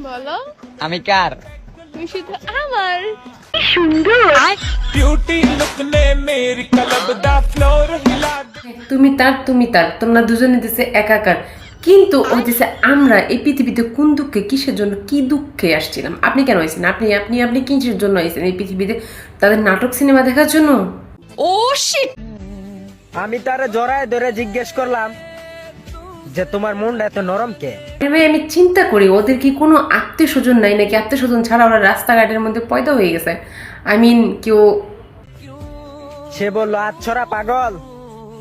বলো। আমি কার? তুমি শুধু আমার। তুমি তার তোমরা দুজনে দিছে একাকার, কিন্তু ও দিছে আমরা। এই পৃথিবীতে কোন দুঃখে, কিসের জন্য, কি দুঃখে আসছিলাম? আপনি কেন আইছেন? আপনি আপনি আপনি কিসের জন্য আইছেন এই পৃথিবীতে? তাদের নাটক সিনেমা দেখার জন্য? ও শিট। আমি তারে জড়ায় ধরে জিজ্ঞেস করলাম যে তোমার মনটা এত নরম কে? ভাই আমি চিন্তা করি ওদের কি কোনো আত্মীয় স্বজন নাই নাকি? আত্মীয় স্বজন ছাড়া ওরা রাস্তাঘাটের মধ্যে পয়দা হয়ে গেছে। আই মিন কেউ। সে বললো আচ্ছরা পাগল,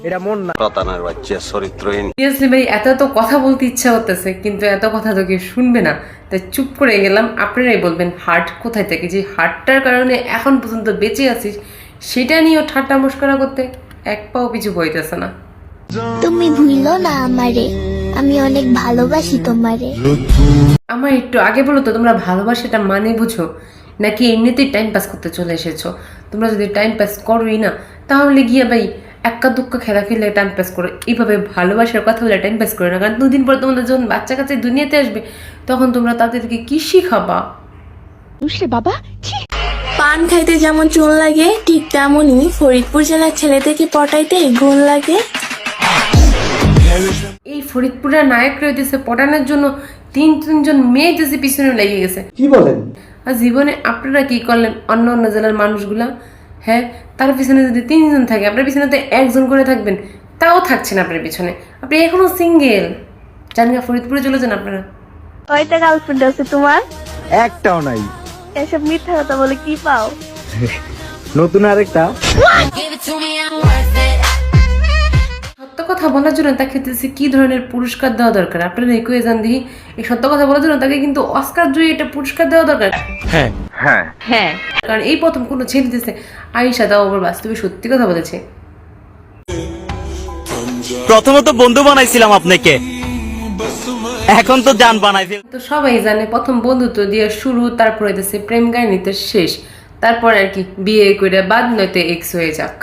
এটা মন না। রতানার বাচ্চা চরিত্রহীন। সিরিয়াসলি ভাই এত কথা বলতে ইচ্ছা করতেছে, কিন্তু এত কথা তো কেউ শুনবে না, তাই চুপ করে গেলাম। আপনারাই বলবেন হার্ট কোথায় থেকে, যে হার্টটার কারণে এখন পর্যন্ত বেঁচে আছিস সেটা নিয়েও ঠাট্টা মস্করা করতে এক পাও পিছু বইতেছে না। তুমি ভুলো না আমারে, আমি অনেক ভালোবাসি তোমারে। আমার একটু আগে বলো তো, তোমরা ভালোবাসাটা মানে বুঝো নাকি এমনিতেই টাইম পাস করতে চলে এসেছো? তোমরা যদি টাইম পাস করোই না, তাহলে গিয়ে ভাই একা দুঃখ খেলা খেলে টাইম পাস করো। এইভাবে ভালোবাসার কথা বলে টাইম পাস করো না, কারণ দুদিন পর তোমাদের যখন বাচ্চা কাছে দুনিয়াতে আসবে, তখন তোমরা তাদেরকে কি শিখাবা? বাবা পান খাইতে যেমন চুন লাগে, ঠিক তেমনই ফরিদপুর জেলার ছেলেদেরকে পটাইতে গুণ লাগে। এই ফরিদপুরের নায়ক রয়েছে পটানোর জন্য তিনজন মেয়ে দেশে পিছনে লেগে গেছে। কি বলেন? আর জীবনে আপনারা কি করলেন? অন্য অন্য জেলার মানুষগুলা, হ্যাঁ, তার পিছনে যদি তিনজন থাকে, আপনার পিছনে তো একজন করে থাকবেন, তাও থাকছেন আপনার পিছনে। আপনি এখনো সিঙ্গেল। জানি না ফরিদপুরে চলে যান আপনারা। কয়টা গার্লফ্রেন্ড আছে তোমার? একটাও নাই। এসব মিথ্যা কথা বলে কি পাও? নতুন আরেকটা। সত্য কথা বলার জন্য তাকে কি ধরনের পুরস্কার দেওয়া দরকার? আপনারা একই জান দিই, এই সত্য কথা বলার জন্য তাকে কিন্তু অস্কার জয়ী এটা পুরস্কার দেওয়া দরকার। হ্যাঁ হ্যাঁ হ্যাঁ। কারণ এই প্রথম কোনো ছেলে দিচ্ছে আয়েশা দাও আবার বাস্তবে সত্যি কথা বলেছে। প্রথমত বন্ধু বানাইছিলাম আপনাকে, এখন তো জান বানাই ফেল। তো সবাই জানে প্রথম বন্ধুত্ব দিয়ে শুরু, তারপর হইতেছে প্রেম কাহিনীতে শেষ, তারপর আর কি বিয়ে করে বাদ নয়তো এক্স হয়ে যাক।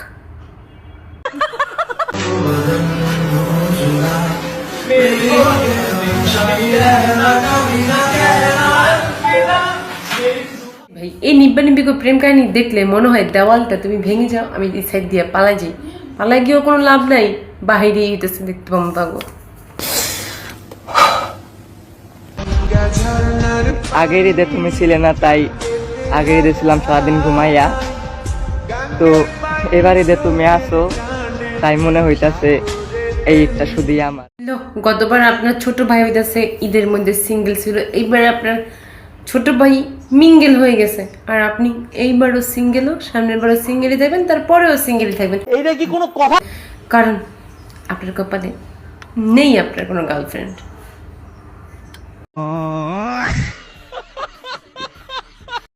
ভাই এই নিব্বা নিব্বিকে প্রেম কাহিনী দেখলে মনে হয় দেওয়ালটা তুমি ভেঙে যাও, আমি এই সাইড দিয়ে পালাই যাই। পালাই গিয়েও কোনো লাভ নাই, বাহিরে হইতেছে দেখতে পাবো পাবো। আগের ঈদে তুমি ছিলে না, তাই আগের ঈদে ছিলাম সারাদিন ঘুমাইয়া। তো এবার ঈদে তুমি আসো, তাই মনে হইতাছে এই ঈদটা শুধুই আমার। গতবার আপনার ছোট ভাই হইতেছে ঈদের মধ্যে সিঙ্গেল ছিল, এইবার আপনার ছোট ভাই মিঙ্গেল হয়ে গেছে, আর আপনি এইবারও সিঙ্গেলও, সামনের বারও সিঙ্গেলই থাকবেন, তারপরেও সিঙ্গেলই থাকবেন। এইটা কি কোনো কথা? কারণ আপনার কপালে নেই আপনার কোনো গার্লফ্রেন্ড।